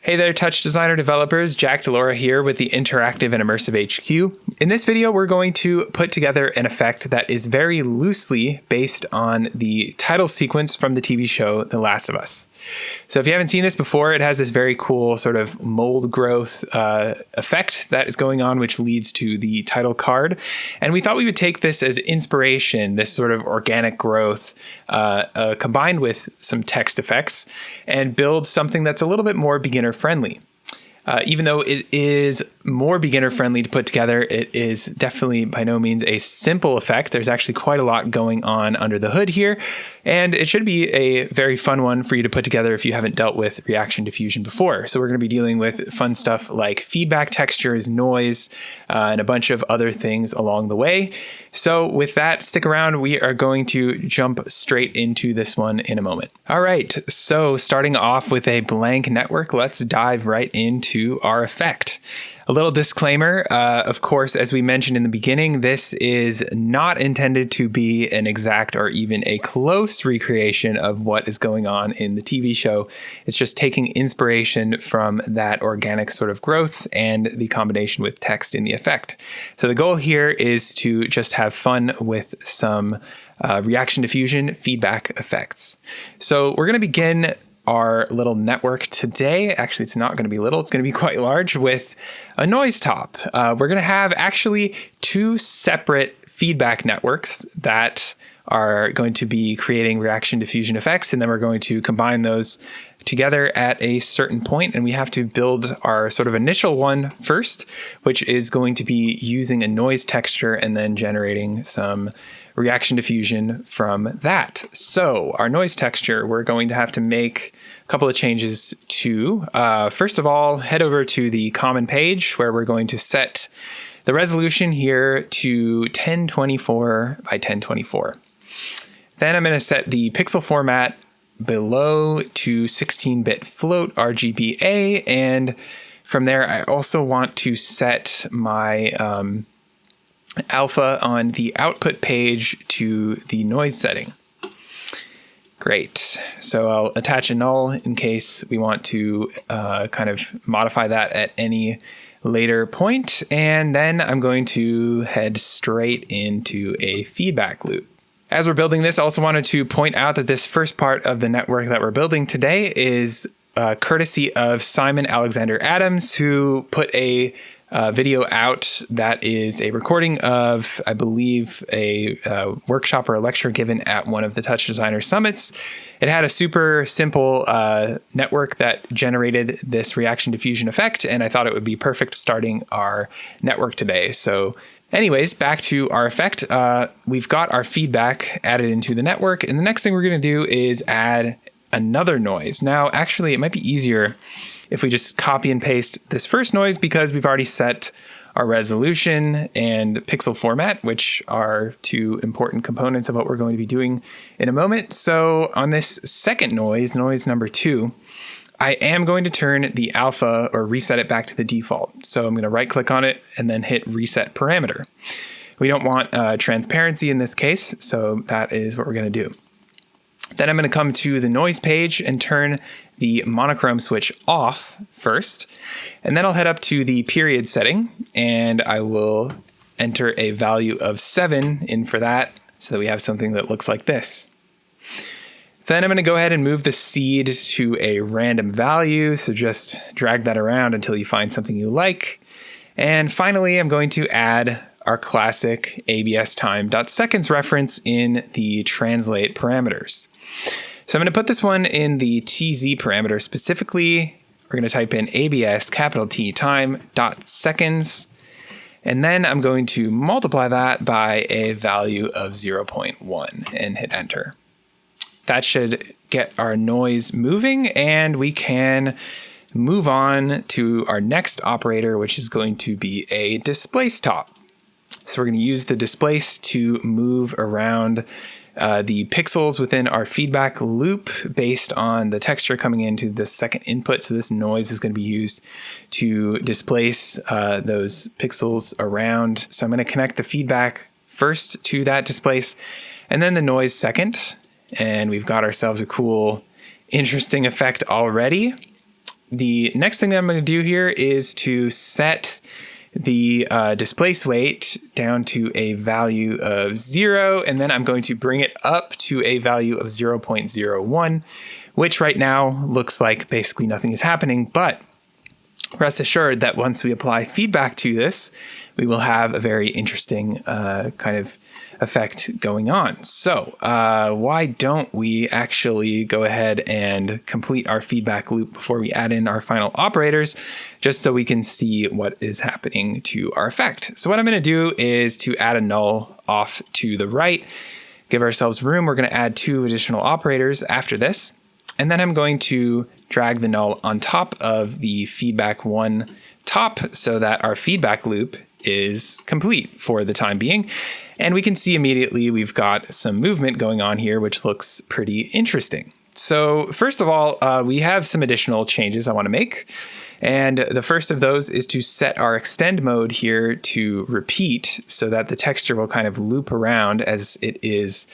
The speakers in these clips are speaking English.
Hey there, TouchDesigner developers. Jack DiLaura here with the Interactive and Immersive HQ. In this video, we're going to put together an effect that is very loosely based on the title sequence from the TV show The Last of Us. So if you haven't seen this before, it has this very cool sort of mold growth effect that is going on, which leads to the title card. And we thought we would take this as inspiration, this sort of organic growth combined with some text effects, and build something that's a little bit more beginner friendly. Even though it is more beginner friendly to put together, it is definitely by no means a simple effect. There's actually quite a lot going on under the hood here, and it should be a very fun one for you to put together if you haven't dealt with reaction diffusion before. So we're going to be dealing with fun stuff like feedback textures, noise, and a bunch of other things along the way. So with that, stick around. We are going to jump straight into this one in a moment. All right, so starting off with a blank network, let's dive right into our effect. A little disclaimer, of course, as we mentioned in the beginning, this is not intended to be an exact or even a close recreation of what is going on in the TV show. It's just taking inspiration from that organic sort of growth and the combination with text in the effect. So the goal here is to just have fun with some reaction diffusion feedback effects. So we're going to begin our little network today. Actually, it's not going to be little, it's going to be quite large, with a noise top. We're going to have actually two separate feedback networks that are going to be creating reaction diffusion effects, and then we're going to combine those together at a certain point, and we have to build our sort of initial one first, which is going to be using a noise texture and then generating some reaction diffusion from that. So our noise texture, we're going to have to make a couple of changes to. First of all, head over to the common page where we're going to set the resolution here to 1024 by 1024. Then I'm going to set the pixel format below to 16-bit float RGBA, and from there I also want to set my alpha on the output page to the noise setting. Great. So I'll attach a null in case we want to kind of modify that at any later point, and then I'm going to head straight into a feedback loop. As we're building this, I also wanted to point out that this first part of the network that we're building today is courtesy of Simon Alexander Adams, who put a video out that is a recording of, I believe, a workshop or a lecture given at one of the TouchDesigner summits. It had a super simple network that generated this reaction diffusion effect, and I thought it would be perfect starting our network today. So anyways, back to our effect. We've got our feedback added into the network, and the next thing we're going to do is add another noise. Now, actually, it might be easier if we just copy and paste this first noise, because we've already set our resolution and pixel format, which are two important components of what we're going to be doing in a moment. So on this second noise, noise number 2, I am going to turn the alpha or reset it back to the default. So I'm going to right click on it and then hit reset parameter. We don't want transparency in this case, so that is what we're going to do. Then I'm going to come to the noise page and turn the monochrome switch off first. And then I'll head up to the period setting, and I will enter a value of 7 in for that, so that we have something that looks like this. Then I'm going to go ahead and move the seed to a random value. So just drag that around until you find something you like. And finally, I'm going to add our classic ABS time.seconds reference in the translate parameters. So I'm going to put this one in the TZ parameter specifically. We're going to type in ABS capital T time.seconds. And then I'm going to multiply that by a value of 0.1 and hit enter. That should get our noise moving, and we can move on to our next operator, which is going to be a displace top. So we're going to use the displace to move around the pixels within our feedback loop based on the texture coming into the second input. So this noise is going to be used to displace those pixels around. So I'm going to connect the feedback first to that displace, and then the noise second. And we've got ourselves a cool, interesting effect already. the next thing that I'm going to do here is to set the displace weight down to a value of 0, and then I'm going to bring it up to a value of 0.01, which right now looks like basically nothing is happening, but rest assured that once we apply feedback to this, we will have a very interesting kind of effect going on. So why don't we actually go ahead and complete our feedback loop before we add in our final operators, just so we can see what is happening to our effect. So what I'm going to do is to add a null off to the right, give ourselves room. We're going to add 2 additional operators after this. And then I'm going to drag the null on top of the feedback 1 top so that our feedback loop is complete for the time being. And we can see immediately we've got some movement going on here, which looks pretty interesting. So first of all, we have some additional changes I want to make. And the first of those is to set our extend mode here to repeat so that the texture will kind of loop around as it is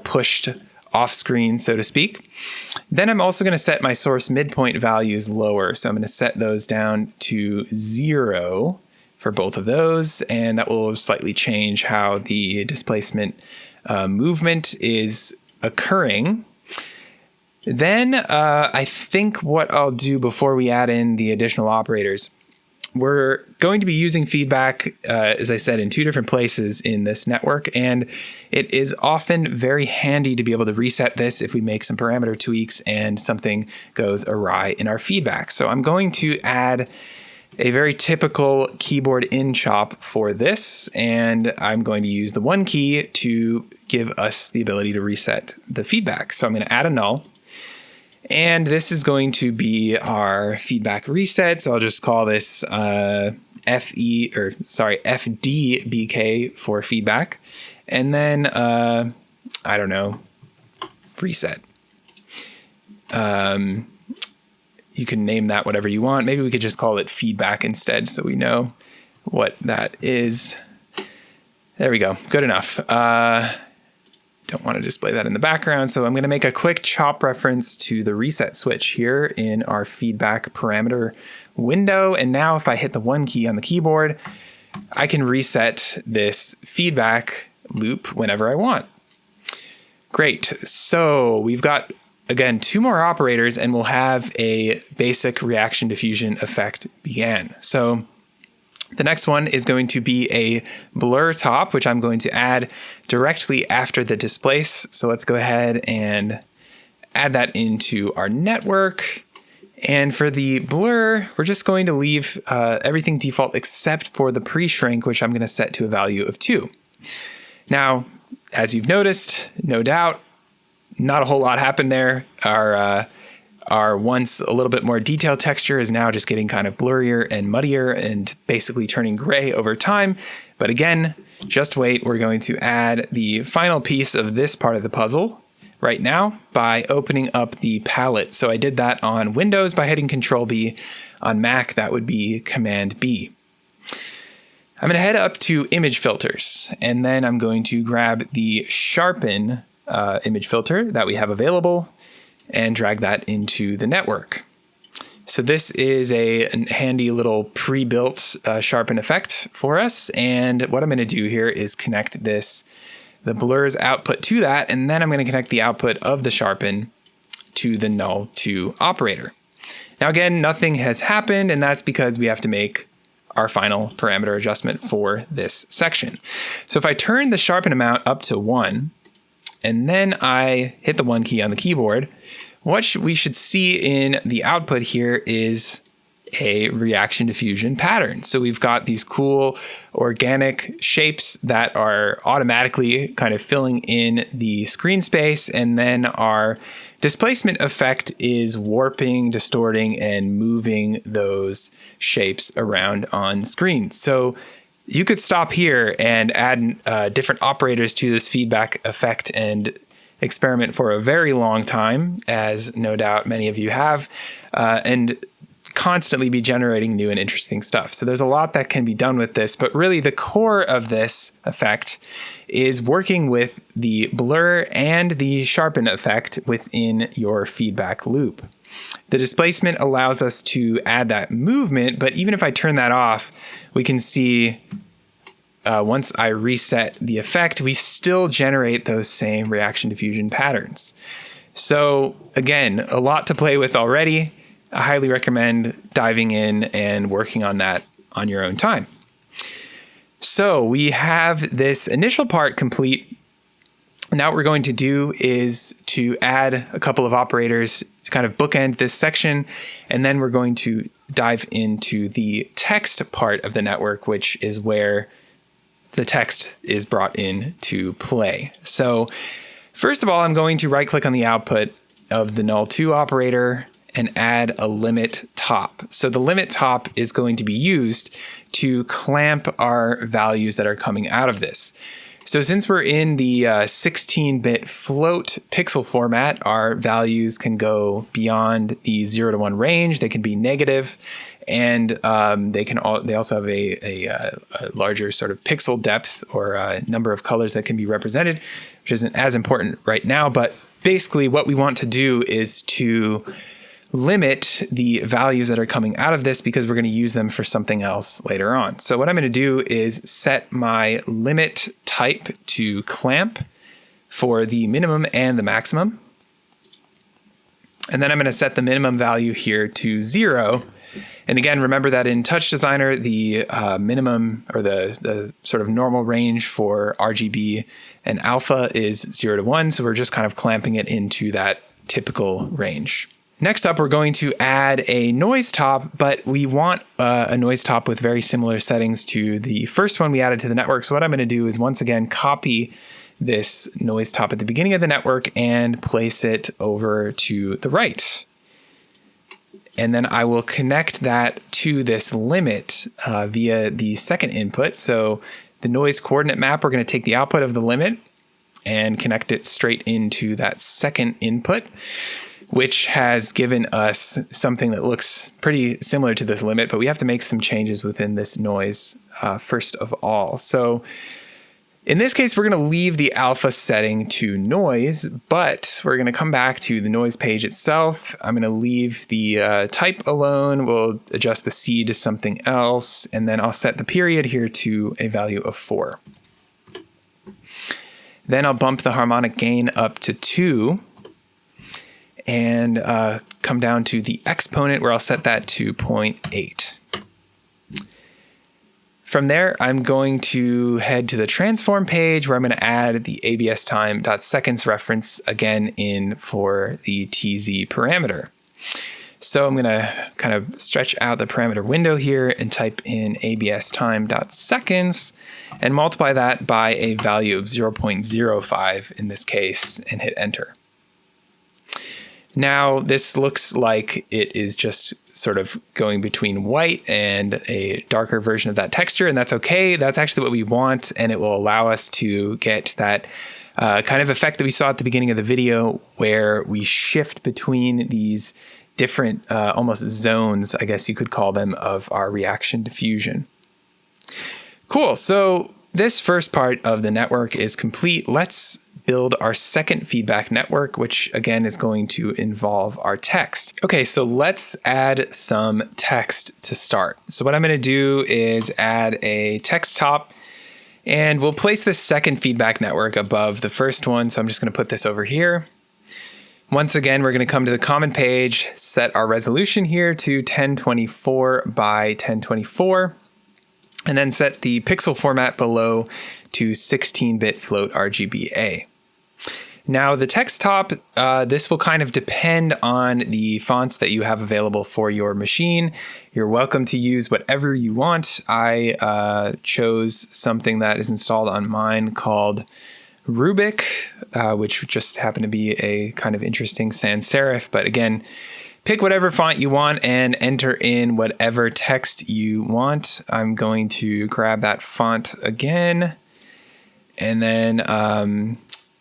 pushed off screen, so to speak. Then I'm also going to set my source midpoint values lower. So I'm going to set those down to 0 for both of those, and that will slightly change how the displacement movement is occurring. Then I think what I'll do before we add in the additional operators, we're going to be using feedback, as I said, in 2 different places in this network, and it is often very handy to be able to reset this if we make some parameter tweaks and something goes awry in our feedback. So I'm going to add a very typical keyboard in chop for this, and I'm going to use the 1 key to give us the ability to reset the feedback. So I'm going to add a null. And this is going to be our feedback reset. So I'll just call this FDBK for feedback. And then, I don't know, reset. You can name that whatever you want. Maybe we could just call it feedback instead so we know what that is. There we go. Good enough. Don't want to display that in the background. So I'm going to make a quick chop reference to the reset switch here in our feedback parameter window. And now if I hit the 1 key on the keyboard, I can reset this feedback loop whenever I want. Great. So we've got, again, 2 more operators and we'll have a basic reaction diffusion effect begin. So the next one is going to be a blur top, which I'm going to add directly after the displace. So let's go ahead and add that into our network. And for the blur, we're just going to leave everything default except for the pre-shrink, which I'm going to set to a value of 2. Now, as you've noticed, no doubt, not a whole lot happened there. Our once a little bit more detailed texture is now just getting kind of blurrier and muddier and basically turning gray over time. But again, just wait. We're going to add the final piece of this part of the puzzle right now by opening up the palette. So I did that on Windows by hitting Control B. On Mac, that would be Command B. I'm going to head up to image filters, and then I'm going to grab the sharpen image filter that we have available and drag that into the network. So this is a handy little pre-built sharpen effect for us. And what I'm going to do here is connect the blur's output to that, and then I'm going to connect the output of the sharpen to the null to operator. Now again, nothing has happened, and that's because we have to make our final parameter adjustment for this section. So if I turn the sharpen amount up to 1, and then I hit the 1 key on the keyboard, what we should see in the output here is a reaction diffusion pattern. So we've got these cool organic shapes that are automatically kind of filling in the screen space, and then our displacement effect is warping, distorting, and moving those shapes around on screen. So you could stop here and add different operators to this feedback effect and experiment for a very long time, as no doubt many of you have, and constantly be generating new and interesting stuff. So there's a lot that can be done with this, but really the core of this effect is working with the blur and the sharpen effect within your feedback loop. The displacement allows us to add that movement, but even if I turn that off, we can see once I reset the effect, we still generate those same reaction diffusion patterns. So again, a lot to play with already. I highly recommend diving in and working on that on your own time. So we have this initial part complete. Now what we're going to do is to add a couple of operators to kind of bookend this section, and then we're going to dive into the text part of the network, which is where the text is brought in to play. So first of all, I'm going to right click on the output of the null2 operator and add a limit top. So the limit top is going to be used to clamp our values that are coming out of this. So since we're in the 16-bit float pixel format, our values can go beyond the 0 to 1 range. They can be negative, and they also have a larger sort of pixel depth or number of colors that can be represented, which isn't as important right now. But basically what we want to do is to limit the values that are coming out of this because we're going to use them for something else later on. So what I'm going to do is set my limit type to clamp for the minimum and the maximum. And then I'm going to set the minimum value here to 0. And again, remember that in TouchDesigner, the minimum or the sort of normal range for RGB and alpha is 0 to 1. So we're just kind of clamping it into that typical range. Next up, we're going to add a noise top, but we want a noise top with very similar settings to the first one we added to the network. So what I'm going to do is once again copy this noise top at the beginning of the network and place it over to the right. And then I will connect that to this limit via the second input. So the noise coordinate map, we're going to take the output of the limit and connect it straight into that second input, which has given us something that looks pretty similar to this limit, but we have to make some changes within this noise first of all. So in this case, we're going to leave the alpha setting to noise, but we're going to come back to the noise page itself. I'm going to leave the type alone. We'll adjust the C to something else, and then I'll set the period here to a value of 4. Then I'll bump the harmonic gain up to 2. And come down to the exponent where I'll set that to 0.8. From there, I'm going to head to the transform page where I'm going to add the ABS time.seconds reference again in for the TZ parameter. So I'm going to kind of stretch out the parameter window here and type in ABS time.seconds and multiply that by a value of 0.05 in this case and hit enter. Now this looks like it is just sort of going between white and a darker version of that texture, and that's okay. That's actually what we want, and it will allow us to get that kind of effect that we saw at the beginning of the video where we shift between these different almost zones, I guess you could call them, of our reaction diffusion. Cool, so this first part of the network is complete. Let's build our second feedback network, which again is going to involve our text. Okay, so let's add some text to start. So what I'm going to do is add a text top, and we'll place this second feedback network above the first one. So I'm just going to put this over here. Once again, we're going to come to the common page, set our resolution here to 1024 by 1024, and then set the pixel format below to 16-bit float RGBA. Now the text top, this will kind of depend on the fonts that you have available for your machine. You're welcome to use whatever you want. I chose something that is installed on mine called Rubik, which just happened to be a kind of interesting sans serif. But again, pick whatever font you want and enter in whatever text you want. I'm going to grab that font again and then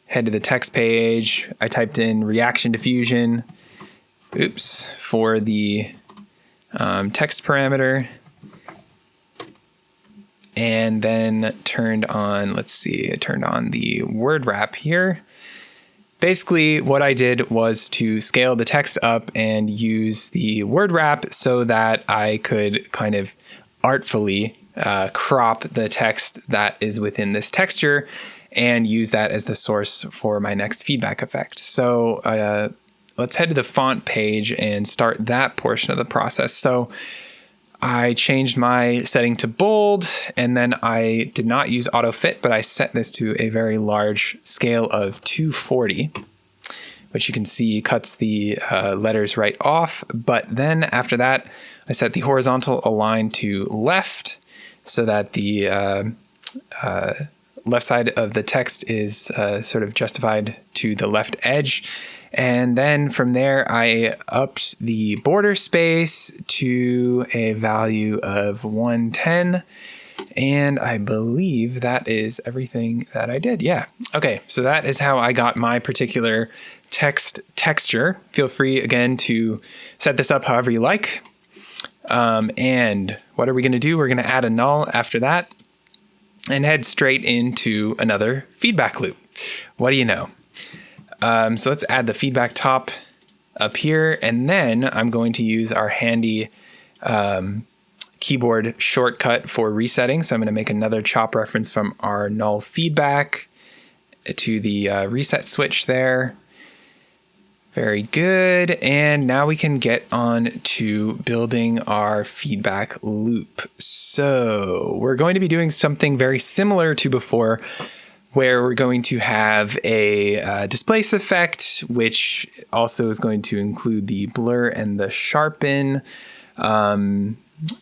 head to the text page. I typed in reaction diffusion, for the text parameter, and then turned on, let's see, I turned on the word wrap here. Basically, what I did was to scale the text up and use the word wrap so that I could kind of artfully crop the text that is within this texture and use that as the source for my next feedback effect. So let's head to the font page and start that portion of the process. So I changed my setting to bold, and then I did not use auto fit, but I set this to a very large scale of 240, which you can see cuts the letters right off. But then after that, I set the horizontal align to left so that the left side of the text is sort of justified to the left edge. And then from there, I upped the border space to a value of 110. And I believe that is everything that I did. Yeah. Okay. So that is how I got my particular text texture. Feel free again to set this up however you like. And what are we going to do? We're going to add a null after that and head straight into another feedback loop. What do you know? So let's add the feedback top up here, and then I'm going to use our handy keyboard shortcut for resetting. So I'm going to make another chop reference from our null feedback to the reset switch there. Very good. And now we can get on to building our feedback loop. So we're going to be doing something very similar to before, where we're going to have a displace effect, which also is going to include the blur and the sharpen. And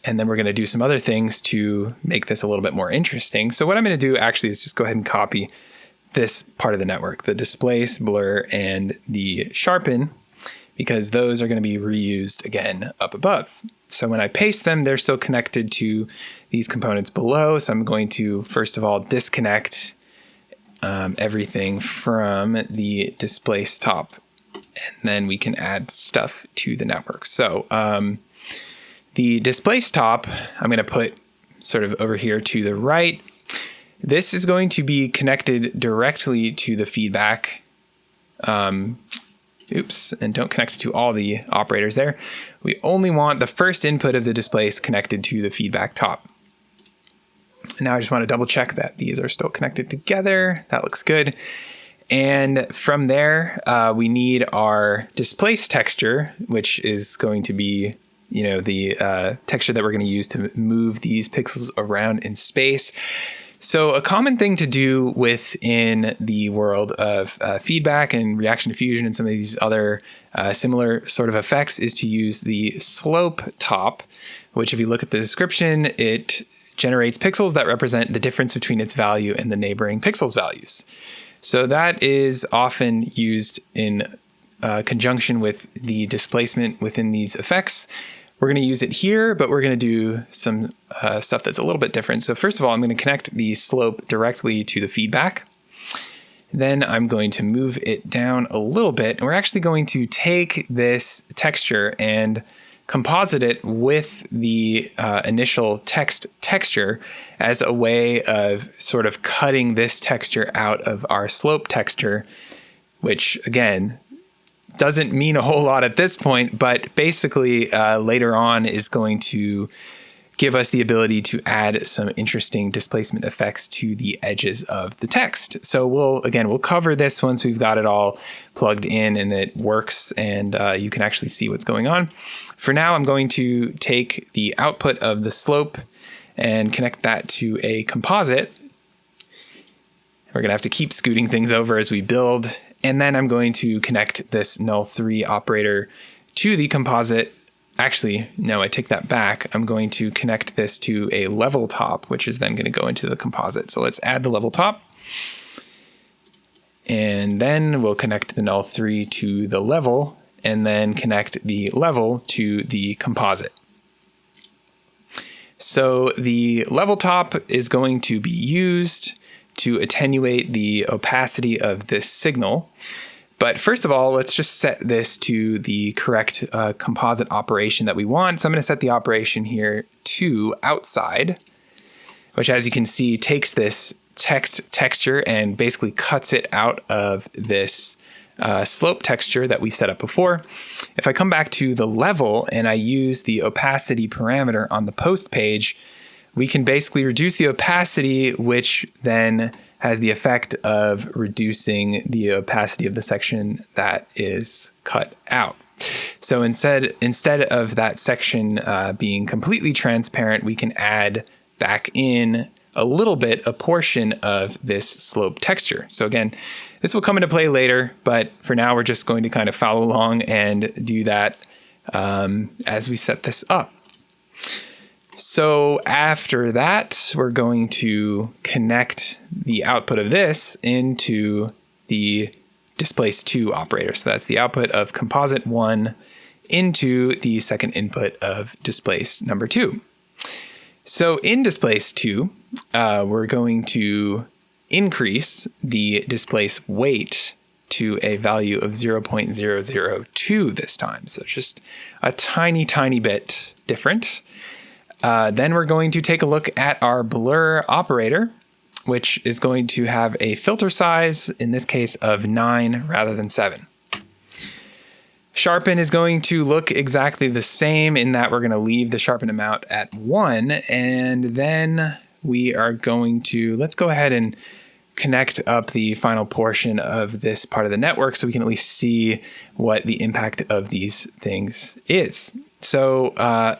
then we're going to do some other things to make this a little bit more interesting. So what I'm going to do actually is just go ahead and copy this part of the network, the displace, blur, and the sharpen, because those are going to be reused again up above. So when I paste them, they're still connected to these components below. So I'm going to, first of all, disconnect everything from the displace top, and then we can add stuff to the network. So the displace top, I'm going to put sort of over here to the right. This is going to be connected directly to the feedback. Oops, and don't connect it to all the operators there. We only want the first input of the displace connected to the feedback top. Now I just want to double check that these are still connected together. That looks good. And from there, we need our displace texture, which is going to be, the texture that we're going to use to move these pixels around in space. So a common thing to do within the world of feedback and reaction diffusion and some of these other similar sort of effects is to use the slope top, which if you look at the description, it generates pixels that represent the difference between its value and the neighboring pixels values. So that is often used in conjunction with the displacement within these effects. We're going to use it here, but we're going to do some stuff that's a little bit different. So first of all, I'm going to connect the slope directly to the feedback. Then I'm going to move it down a little bit, and we're actually going to take this texture and composite it with the initial text texture as a way of sort of cutting this texture out of our slope texture, which again, doesn't mean a whole lot at this point, but basically later on is going to give us the ability to add some interesting displacement effects to the edges of the text. So we'll cover this once we've got it all plugged in and it works and you can actually see what's going on. For now, I'm going to take the output of the slope and connect that to a composite. We're going to have to keep scooting things over as we build. And then I'm going to connect this null3 operator to the composite. Actually, no, I take that back. I'm going to connect this to a level top, which is then going to go into the composite. So let's add the level top. And then we'll connect the null3 to the level, and then connect the level to the composite. So the level top is going to be used to attenuate the opacity of this signal. But first of all, let's just set this to the correct composite operation that we want. So I'm going to set the operation here to outside, which, as you can see, takes this text texture and basically cuts it out of this slope texture that we set up before. If I come back to the level and I use the opacity parameter on the post page, we can basically reduce the opacity, which then has the effect of reducing the opacity of the section that is cut out. So instead of that section being completely transparent, we can add back in a portion of this slope texture. So again, this will come into play later, but for now we're just going to kind of follow along and do that as we set this up. So after that, we're going to connect the output of this into the Displace 2 operator. So that's the output of composite 1 into the second input of Displace number 2. So in Displace 2, we're going to increase the Displace weight to a value of 0.002 this time. So just a tiny, tiny bit different. Then we're going to take a look at our blur operator, which is going to have a filter size, in this case, of 9 rather than 7. Sharpen is going to look exactly the same in that we're going to leave the sharpen amount at 1. And then we are going to, let's go ahead and connect up the final portion of this part of the network so we can at least see what the impact of these things is. So,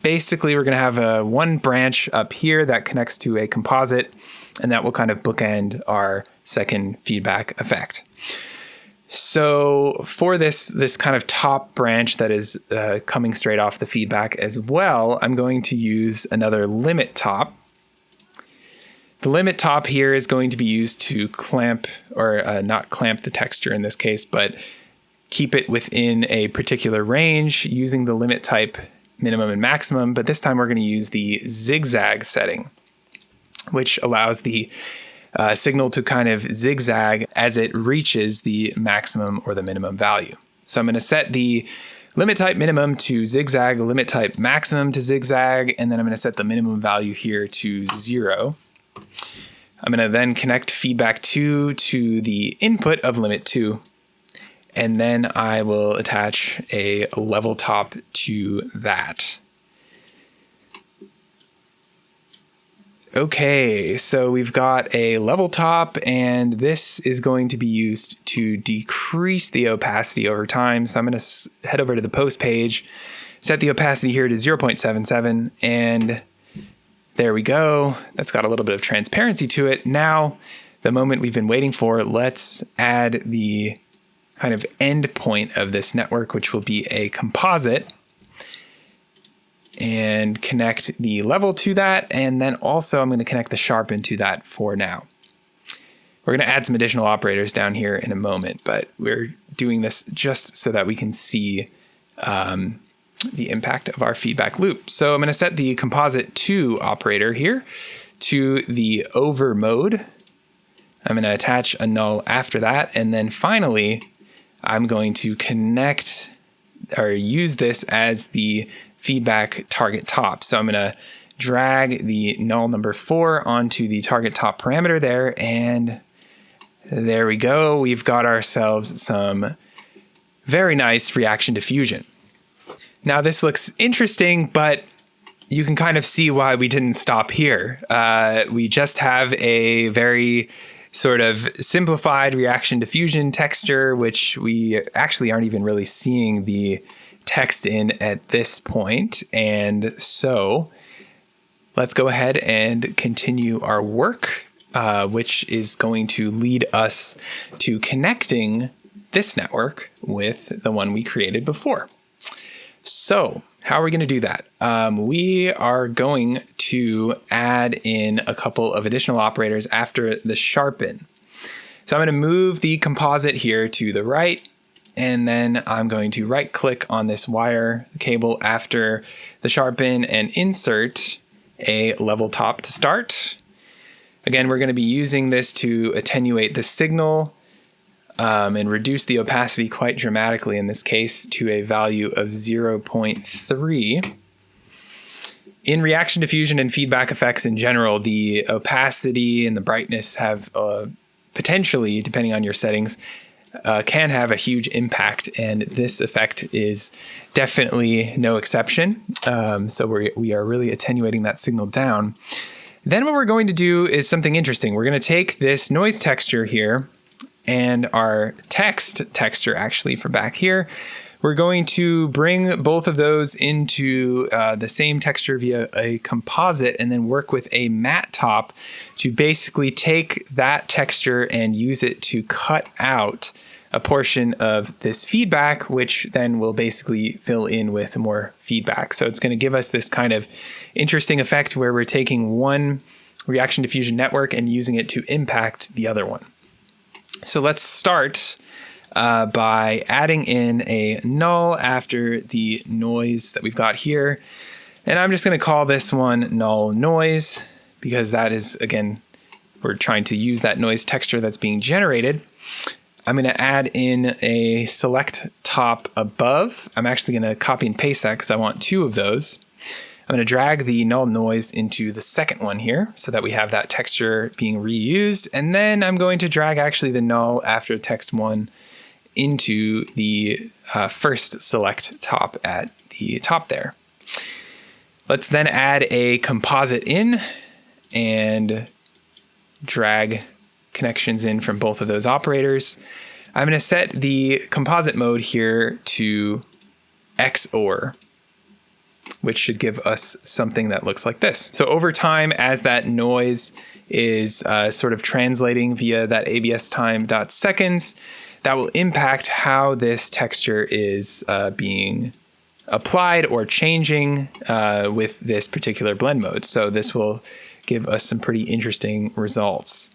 basically, we're going to have one branch up here that connects to a composite, and that will kind of bookend our second feedback effect. So for this kind of top branch that is coming straight off the feedback as well, I'm going to use another limit top. The limit top here is going to be used to clamp, or not clamp the texture in this case, but keep it within a particular range using the limit type minimum and maximum, but this time we're going to use the zigzag setting, which allows the signal to kind of zigzag as it reaches the maximum or the minimum value. So I'm going to set the limit type minimum to zigzag, the limit type maximum to zigzag, and then I'm going to set the minimum value here to 0. I'm going to then connect feedback 2 to the input of limit 2. And then I will attach a level top to that. Okay, so we've got a level top, and this is going to be used to decrease the opacity over time. So I'm going to head over to the post page, set the opacity here to 0.77, and there we go. That's got a little bit of transparency to it. Now, the moment we've been waiting for, let's add the kind of end point of this network, which will be a composite, and connect the level to that. And then also I'm going to connect the sharpen to that for now. We're going to add some additional operators down here in a moment, but we're doing this just so that we can see the impact of our feedback loop. So I'm going to set the composite 2 operator here to the over mode. I'm going to attach a null after that. And then finally, I'm going to connect or use this as the feedback target top. So I'm going to drag the null number 4 onto the target top parameter there. And there we go. We've got ourselves some very nice reaction diffusion. Now this looks interesting, but you can kind of see why we didn't stop here. We just have a very sort of simplified reaction diffusion texture, which we actually aren't even really seeing the text in at this point. And so let's go ahead and continue our work, which is going to lead us to connecting this network with the one we created before. So how are we going to do that? We are going to add in a couple of additional operators after the sharpen. So I'm going to move the composite here to the right, and then I'm going to right click on this wire cable after the sharpen and insert a level top to start. Again, we're going to be using this to attenuate the signal. and reduce the opacity quite dramatically in this case to a value of 0.3. In reaction diffusion and feedback effects in general, the opacity and the brightness have potentially, depending on your settings, can have a huge impact, and this effect is definitely no exception. So we are really attenuating that signal down. Then what we're going to do is something interesting. We're going to take this noise texture here and our text texture actually for back here. We're going to bring both of those into the same texture via a composite and then work with a matte top to basically take that texture and use it to cut out a portion of this feedback, which then will basically fill in with more feedback. So it's going to give us this kind of interesting effect where we're taking one reaction diffusion network and using it to impact the other one. So let's start by adding in a null after the noise that we've got here. And I'm just going to call this one null noise because that is, again, we're trying to use that noise texture that's being generated. I'm going to add in a select top above. I'm actually going to copy and paste that because I want two of those. I'm going to drag the null noise into the second one here so that we have that texture being reused. And then I'm going to drag actually the null after text one into the first select top at the top there. Let's then add a composite in and drag connections in from both of those operators. I'm going to set the composite mode here to XOR, which should give us something that looks like this. So over time, as that noise is sort of translating via that ABS time.seconds, that will impact how this texture is being applied or changing with this particular blend mode. So this will give us some pretty interesting results.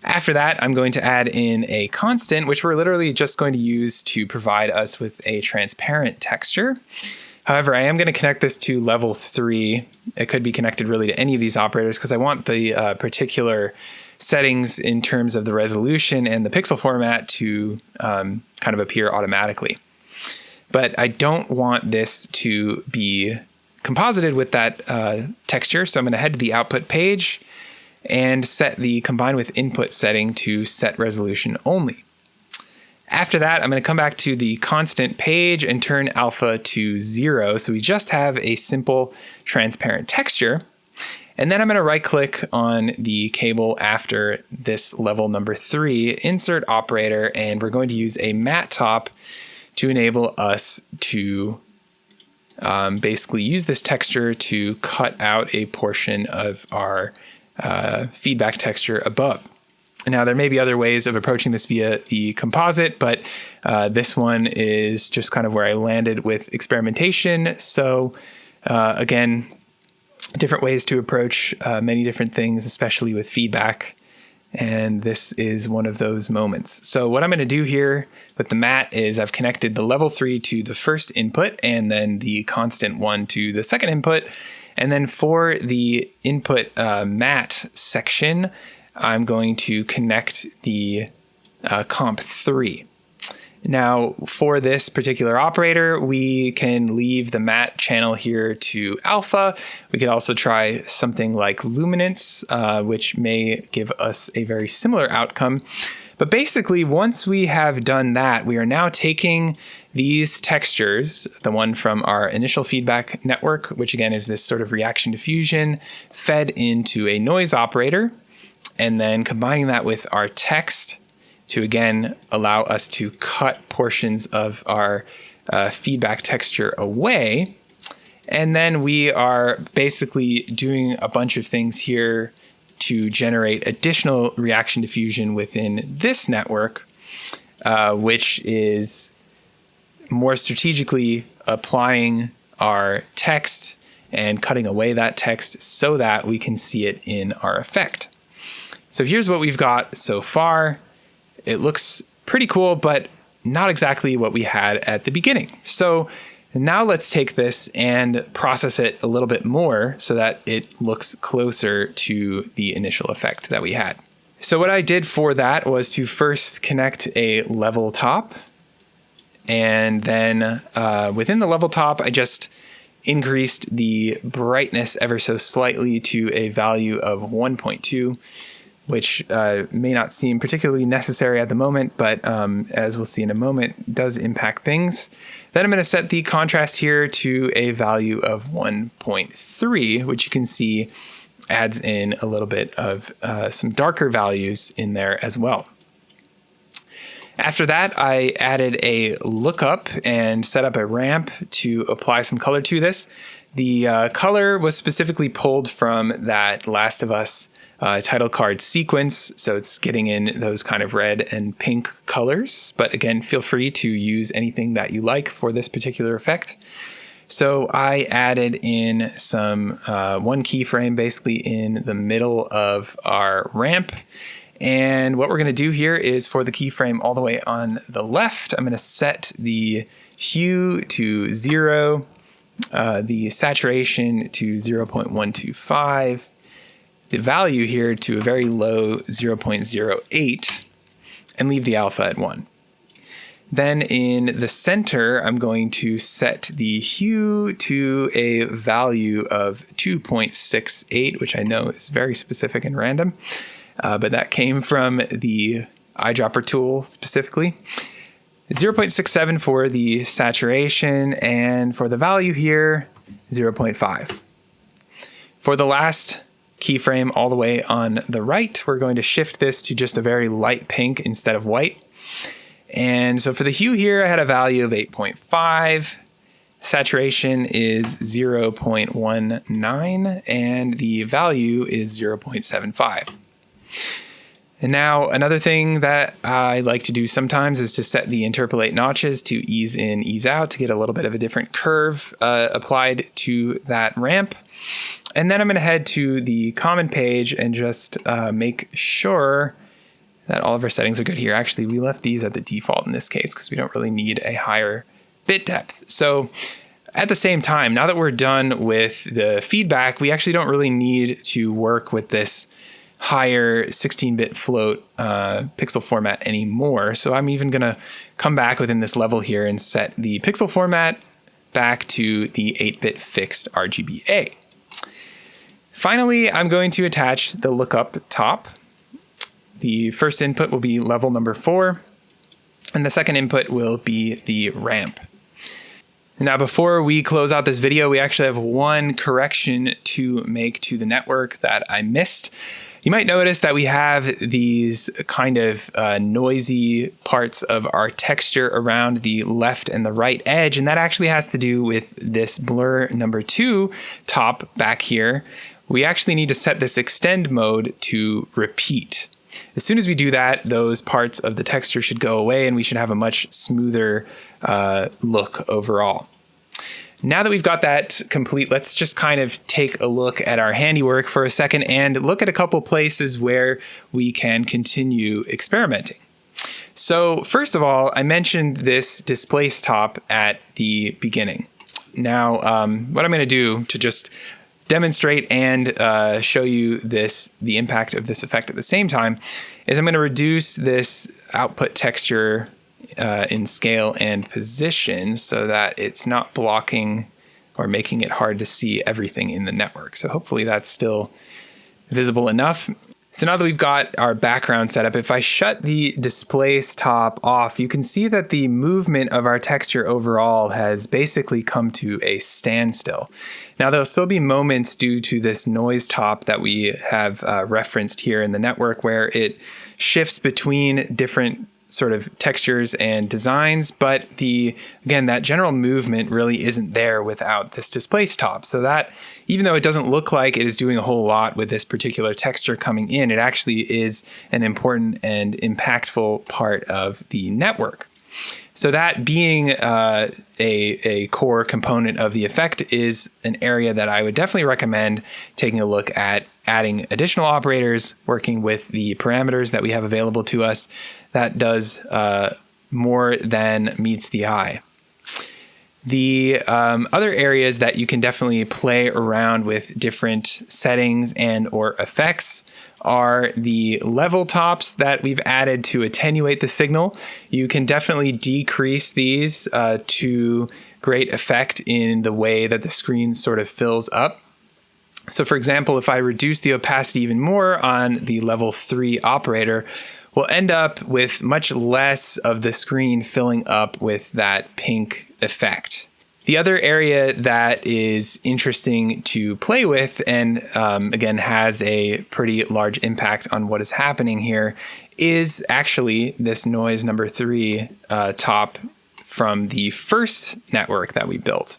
After that, I'm going to add in a constant, which we're literally just going to use to provide us with a transparent texture. However, I am going to connect this to level 3. It could be connected really to any of these operators because I want the particular settings in terms of the resolution and the pixel format to kind of appear automatically. But I don't want this to be composited with that texture, so I'm going to head to the output page and set the combine with input setting to set resolution only. After that, I'm going to come back to the constant page and turn alpha to 0. So we just have a simple transparent texture. And then I'm going to right click on the cable after this level number 3, insert operator, and we're going to use a matte top to enable us to basically use this texture to cut out a portion of our feedback texture above. Now, there may be other ways of approaching this via the composite, but this one is just kind of where I landed with experimentation. So again, different ways to approach many different things, especially with feedback. And this is one of those moments. So what I'm going to do here with the matte is I've connected the level 3 to the first input and then the constant 1 to the second input. And then for the input matte section, I'm going to connect the comp 3. Now, for this particular operator, we can leave the matte channel here to alpha. We could also try something like luminance, which may give us a very similar outcome. But basically, once we have done that, we are now taking these textures, the one from our initial feedback network, which again is this sort of reaction diffusion, fed into a noise operator, and then combining that with our text to again allow us to cut portions of our feedback texture away. And then we are basically doing a bunch of things here to generate additional reaction diffusion within this network, which is more strategically applying our text and cutting away that text so that we can see it in our effect. So here's what we've got so far. It looks pretty cool, but not exactly what we had at the beginning. So now let's take this and process it a little bit more so that it looks closer to the initial effect that we had. So what I did for that was to first connect a level top, and then within the level top, I just increased the brightness ever so slightly to a value of 1.2, which may not seem particularly necessary at the moment, but as we'll see in a moment, does impact things. Then I'm going to set the contrast here to a value of 1.3, which you can see adds in a little bit of some darker values in there as well. After that, I added a lookup and set up a ramp to apply some color to this. The color was specifically pulled from that Last of Us title card sequence, so it's getting in those kind of red and pink colors. But again, feel free to use anything that you like for this particular effect. So I added in some one keyframe basically in the middle of our ramp. And what we're going to do here is for the keyframe all the way on the left, I'm going to set the hue to 0, the saturation to 0.125, the value here to a very low 0.08, and leave the alpha at 1. Then in the center, I'm going to set the hue to a value of 2.68, which I know is very specific and random, but that came from the eyedropper tool specifically. 0.67 for the saturation, and for the value here, 0.5. For the last keyframe all the way on the right, we're going to shift this to just a very light pink instead of white. And so for the hue here, I had a value of 8.5. Saturation is 0.19, and the value is 0.75. And now another thing that I like to do sometimes is to set the interpolate notches to ease in, ease out to get a little bit of a different curve applied to that ramp. And then I'm going to head to the common page and just make sure that all of our settings are good here. Actually, we left these at the default in this case because we don't really need a higher bit depth. So at the same time, now that we're done with the feedback, we actually don't really need to work with this higher 16-bit float pixel format anymore. So I'm even going to come back within this level here and set the pixel format back to the 8-bit fixed RGBA. Finally, I'm going to attach the lookup top. The first input will be level number 4, and the second input will be the ramp. Now, before we close out this video, we actually have one correction to make to the network that I missed. You might notice that we have these kind of noisy parts of our texture around the left and the right edge, and that actually has to do with this blur number 2 top back here. We actually need to set this extend mode to repeat. As soon as we do that, those parts of the texture should go away and we should have a much smoother look overall. Now that we've got that complete, let's just kind of take a look at our handiwork for a second and look at a couple places where we can continue experimenting. So first of all, I mentioned this Displace top at the beginning. Now, what I'm going to do to just demonstrate and show you the impact of this effect at the same time is I'm going to reduce this output texture in scale and position so that it's not blocking or making it hard to see everything in the network. So hopefully that's still visible enough. So now that we've got our background set up, if I shut the Displace top off, you can see that the movement of our texture overall has basically come to a standstill. Now, there'll still be moments due to this noise top that we have referenced here in the network where it shifts between different sort of textures and designs, but again, that general movement really isn't there without this Displace top. So that, even though it doesn't look like it is doing a whole lot with this particular texture coming in, it actually is an important and impactful part of the network. So that being a core component of the effect is an area that I would definitely recommend taking a look at, adding additional operators, working with the parameters that we have available to us. That does more than meets the eye. The other areas that you can definitely play around with different settings and or effects are the level tops that we've added to attenuate the signal. You can definitely decrease these to great effect in the way that the screen sort of fills up. So for example, if I reduce the opacity even more on the level 3 operator, we'll end up with much less of the screen filling up with that pink effect. The other area that is interesting to play with and again has a pretty large impact on what is happening here is actually this noise number 3 top from the first network that we built.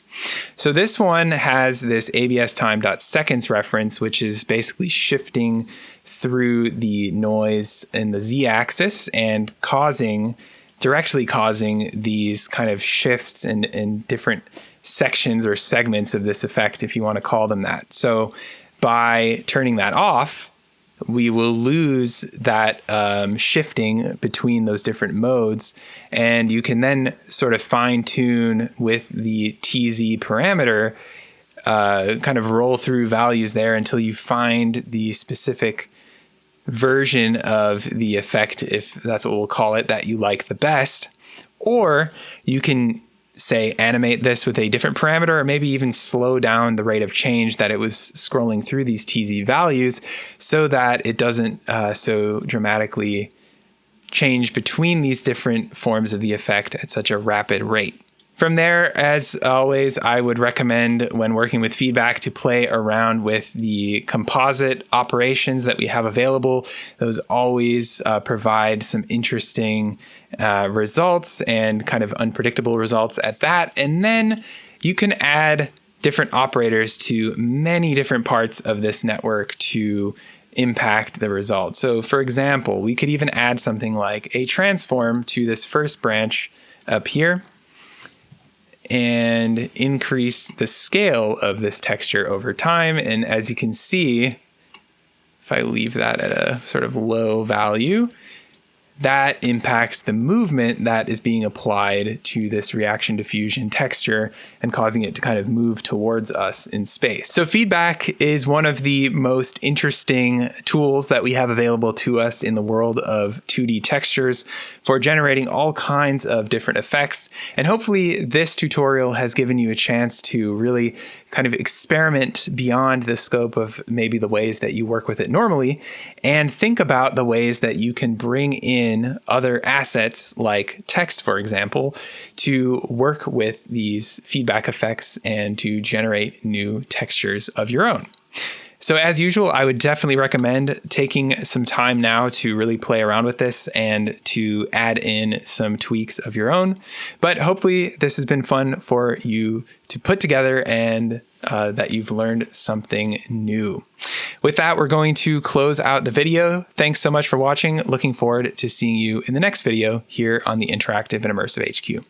So this one has this ABS time.seconds reference, which is basically shifting through the noise in the z-axis and directly causing these kind of shifts in different sections or segments of this effect, if you want to call them that. So by turning that off, we will lose that shifting between those different modes. And you can then sort of fine tune with the TZ parameter, kind of roll through values there until you find the specific version of the effect, if that's what we'll call it, that you like the best. Or you can say animate this with a different parameter, or maybe even slow down the rate of change that it was scrolling through these TZ values so that it doesn't so dramatically change between these different forms of the effect at such a rapid rate. From there, as always, I would recommend when working with feedback to play around with the composite operations that we have available. Those always provide some interesting results and kind of unpredictable results at that. And then you can add different operators to many different parts of this network to impact the result. So for example, we could even add something like a transform to this first branch up here and increase the scale of this texture over time. And as you can see, if I leave that at a sort of low value, that impacts the movement that is being applied to this reaction diffusion texture and causing it to kind of move towards us in space. So feedback is one of the most interesting tools that we have available to us in the world of 2D textures for generating all kinds of different effects. And hopefully this tutorial has given you a chance to really kind of experiment beyond the scope of maybe the ways that you work with it normally, and think about the ways that you can bring in other assets like text, for example, to work with these feedback effects and to generate new textures of your own. So as usual, I would definitely recommend taking some time now to really play around with this and to add in some tweaks of your own. But hopefully this has been fun for you to put together and that you've learned something new. With that, we're going to close out the video. Thanks so much for watching. Looking forward to seeing you in the next video here on the Interactive and Immersive HQ.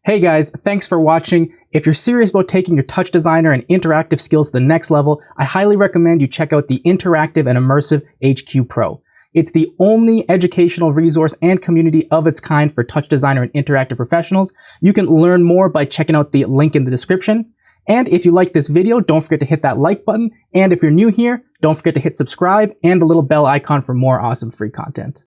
Hey guys, thanks for watching. If you're serious about taking your TouchDesigner and interactive skills to the next level, I highly recommend you check out the Interactive and Immersive HQ Pro. It's the only educational resource and community of its kind for TouchDesigner and interactive professionals. You can learn more by checking out the link in the description. And if you like this video, don't forget to hit that like button. And if you're new here, don't forget to hit subscribe and the little bell icon for more awesome free content.